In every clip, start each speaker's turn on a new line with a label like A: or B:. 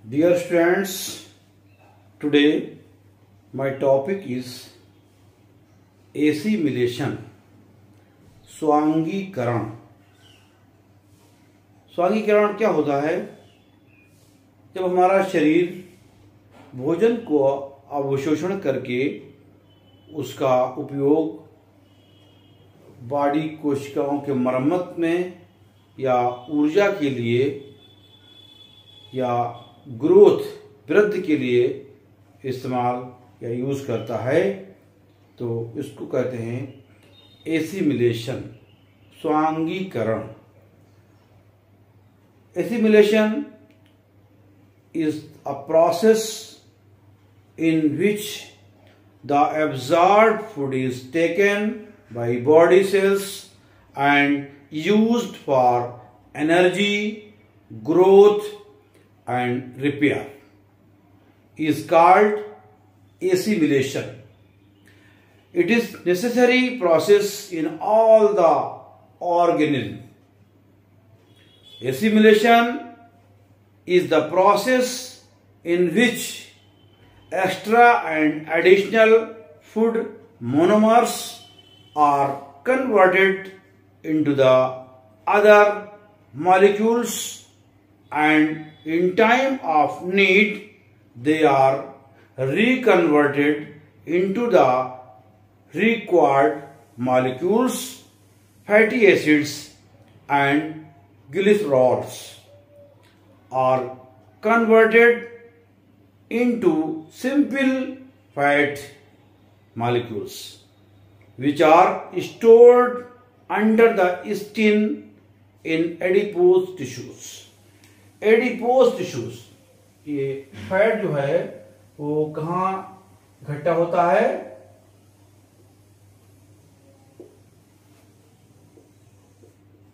A: Dear students, today my topic is assimilation, स्वांगीकरण। स्वांगीकरण क्या होता है? जब हमारा शरीर भोजन को अवशोषण करके उसका उपयोग बॉडी कोशिकाओं के मरम्मत में या ऊर्जा के लिए या ग्रोथ वृद्धि के लिए इस्तेमाल या यूज करता है, तो इसको कहते हैं एसिमिलेशन, स्वांगीकरण। Assimilation is a process in which the absorbed food is taken by body cells and used for energy, growth and repair is called assimilation. It is necessary process in all the organism. Assimilation is the process in which extra and additional food monomers are converted into the other molecules, and in time of need they are reconverted into the required molecules, fatty acids and glycerols are converted into simple fat molecules which are stored under the skin in adipose tissues. Adipose tissues, ये fat जो है वो कहाँ इकट्ठा होता है?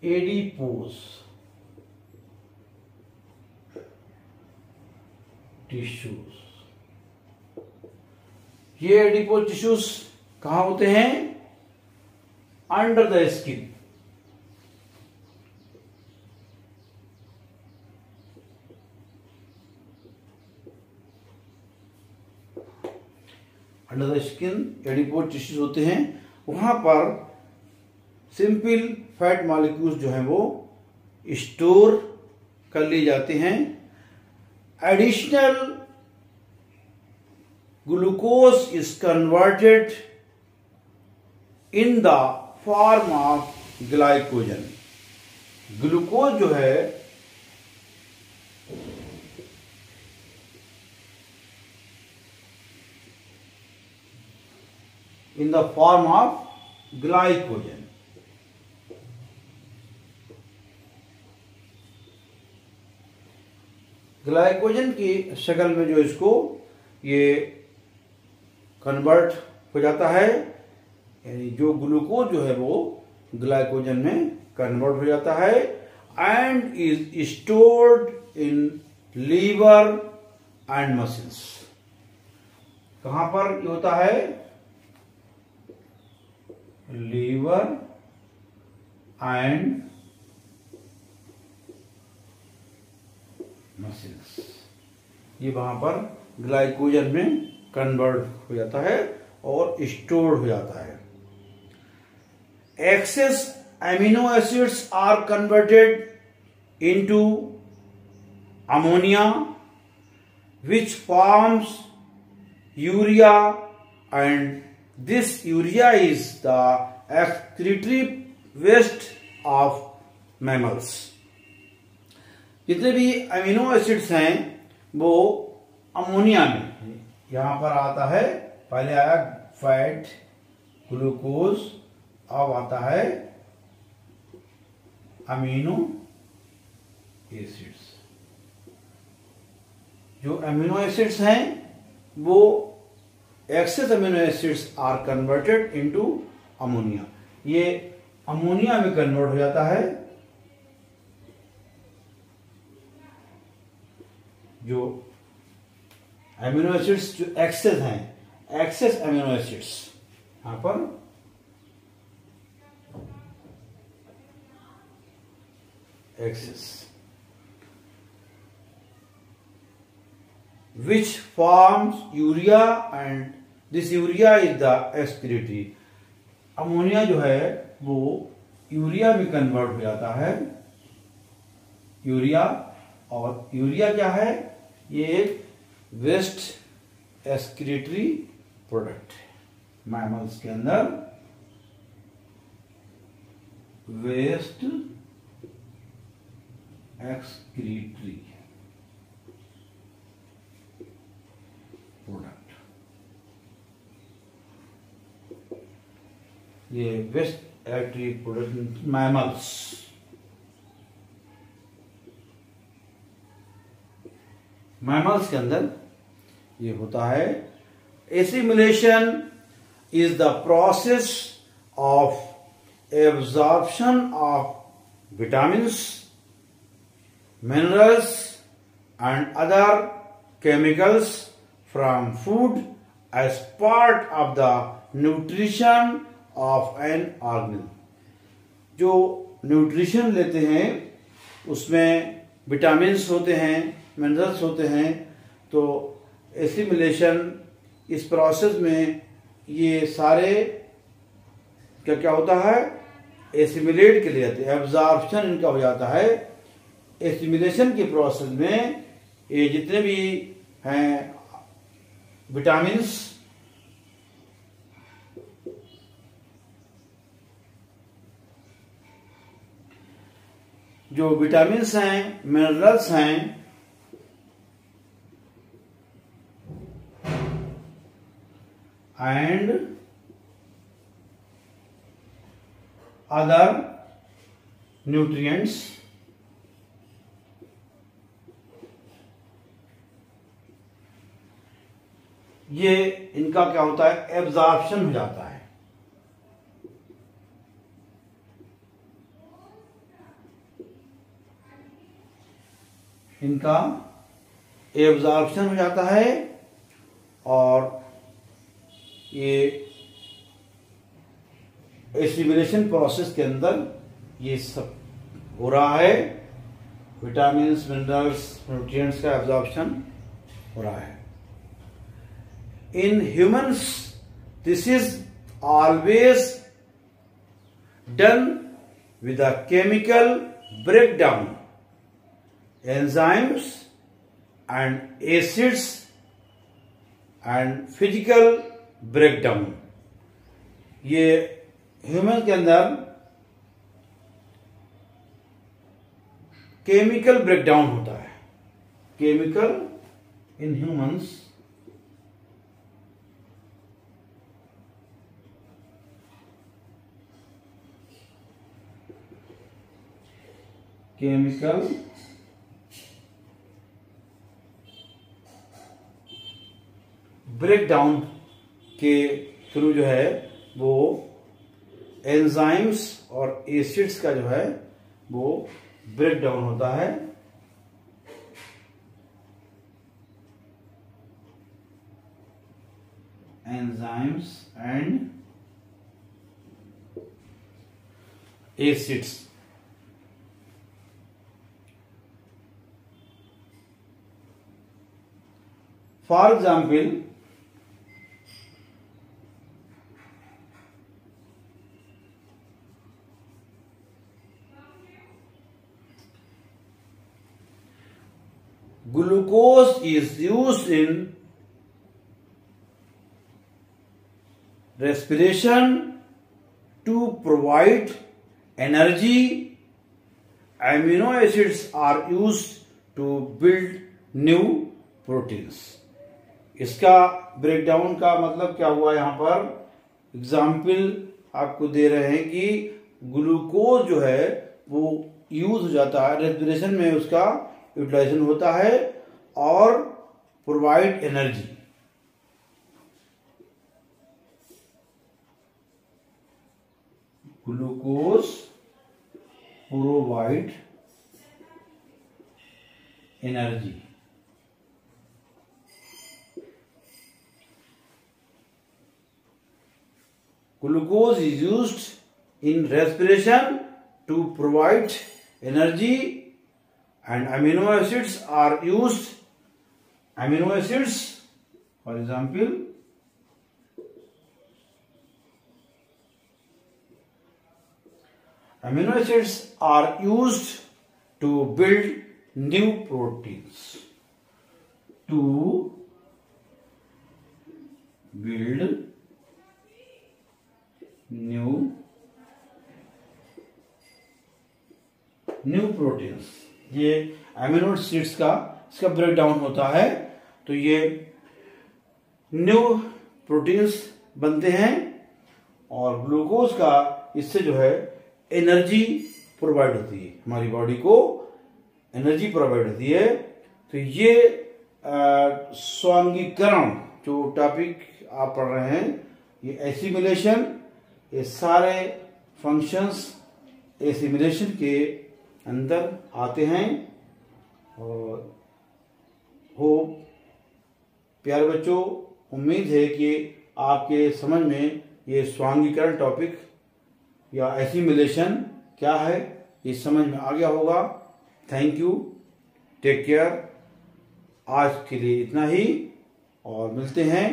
A: Adipose tissues. ये adipose tissues कहां होते हैं? Under the skin. Under the skin adipose tissues होते हैं। वहां पर सिंपल फैट मॉलिक्यूल्स जो हैं वो स्टोर कर लिए जाते हैं। Additional glucose is converted in the form of glycogen. Glucose जो है in the form of glycogen. Glycogen की शक्ल में जो इसको ये कन्वर्ट हो जाता है, यानी जो ग्लूकोज जो है वो ग्लाइकोजन में कन्वर्ट हो जाता है and is stored in liver and muscles. कहां पर ये होता है? Liver and muscles. ये वहां पर ग्लाइकोजन में कन्वर्ट हो जाता है और स्टोर हो जाता है। Excess amino acids are converted into ammonia which forms urea and this urea is the excretory waste of mammals. जितने भी अमीनो एसिड्स हैं वो अमोनिया में, यहां पर आता है, पहले आया फैट, ग्लूकोज, अब आता है अमीनो एसिड्स। जो अमीनो एसिड्स हैं वो excess amino acids are converted into ammonia. ये अमोनिया में कन्वर्ट हो जाता है। जो अमीनो एसिड्स जो एक्सेस हैं, एक्सेस अमीनो एसिड्स, यहां पर excess which forms urea and this urea is the excretory. Ammonia जो है वो यूरिया में कन्वर्ट हो जाता है, यूरिया। और यूरिया क्या है? ये एक वेस्ट एक्सक्रीटरी प्रोडक्ट है। मैमल्स के अंदर वेस्ट एक्सक्रीटरी प्रोडक्ट, ये waste excretory product mammals. Mammals के अंदर ये होता है। Assimilation is the process of absorption of vitamins, minerals and other chemicals from food as part of the nutrition of an organism. जो nutrition लेते हैं उसमें विटामिन्स होते हैं, मिनरल्स होते हैं। तो एसिमिलेशन इस प्रोसेस में ये सारे क्या क्या होता है? एसिमिलेट के लिए जाते हैं, एब्जॉर्प्शन इनका हो जाता है। एसिमिलेशन के प्रोसेस में ये जितने भी हैं विटामिन्स, जो विटामिन्स हैं, मिनरल्स हैं, एंड अदर न्यूट्रिएंट्स, ये इनका क्या होता है? एब्जॉर्प्शन हो जाता है। इनका एब्जॉर्प्शन हो जाता है और ये एसिमिलेशन प्रोसेस के अंदर ये सब हो रहा है। विटामिन्स, मिनरल्स, न्यूट्रिएंट्स का एब्जॉर्प्शन हो रहा है। In humans this is always done with a chemical breakdown, enzymes and acids and physical breakdown. ये ह्यूमन के अंदर केमिकल ब्रेकडाउन होता है। Chemical in humans chemical breakdown के थ्रू जो है वो एंजाइम्स और एसिड्स का जो है वो ब्रेकडाउन होता है। Enzymes and acids. For example, glucose is used in respiration to provide energy. Amino acids are used to build new proteins. इसका ब्रेकडाउन का मतलब क्या हुआ? यहां पर एग्जाम्पल आपको दे रहे हैं कि ग्लूकोज जो है वो यूज हो जाता है, रेस्पिरेशन में उसका यूटिलाइजेशन होता है और provide energy. Glucose provide energy. Glucose is used in respiration to provide energy and amino acids are used amino acids, for example, amino acids are used to build new proteins. To build new proteins. ये amino acids का इसका breakdown होता है, तो ये new proteins बनते हैं और ग्लूकोज का इससे जो है एनर्जी प्रोवाइड होती है, हमारी बॉडी को एनर्जी प्रोवाइड होती है। तो ये स्वांगीकरण जो टॉपिक आप पढ़ रहे हैं, ये एसिमिलेशन, ये सारे फंक्शंस एसिमिलेशन के अंदर आते हैं। और होप प्यारे बच्चों, उम्मीद है कि आपके समझ में ये स्वांगीकरण टॉपिक या एसिमिलेशन क्या है ये समझ में आ गया होगा। Thank you, take care. आज के लिए इतना ही और मिलते हैं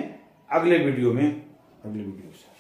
A: अगले वीडियो में, अगले वीडियो से।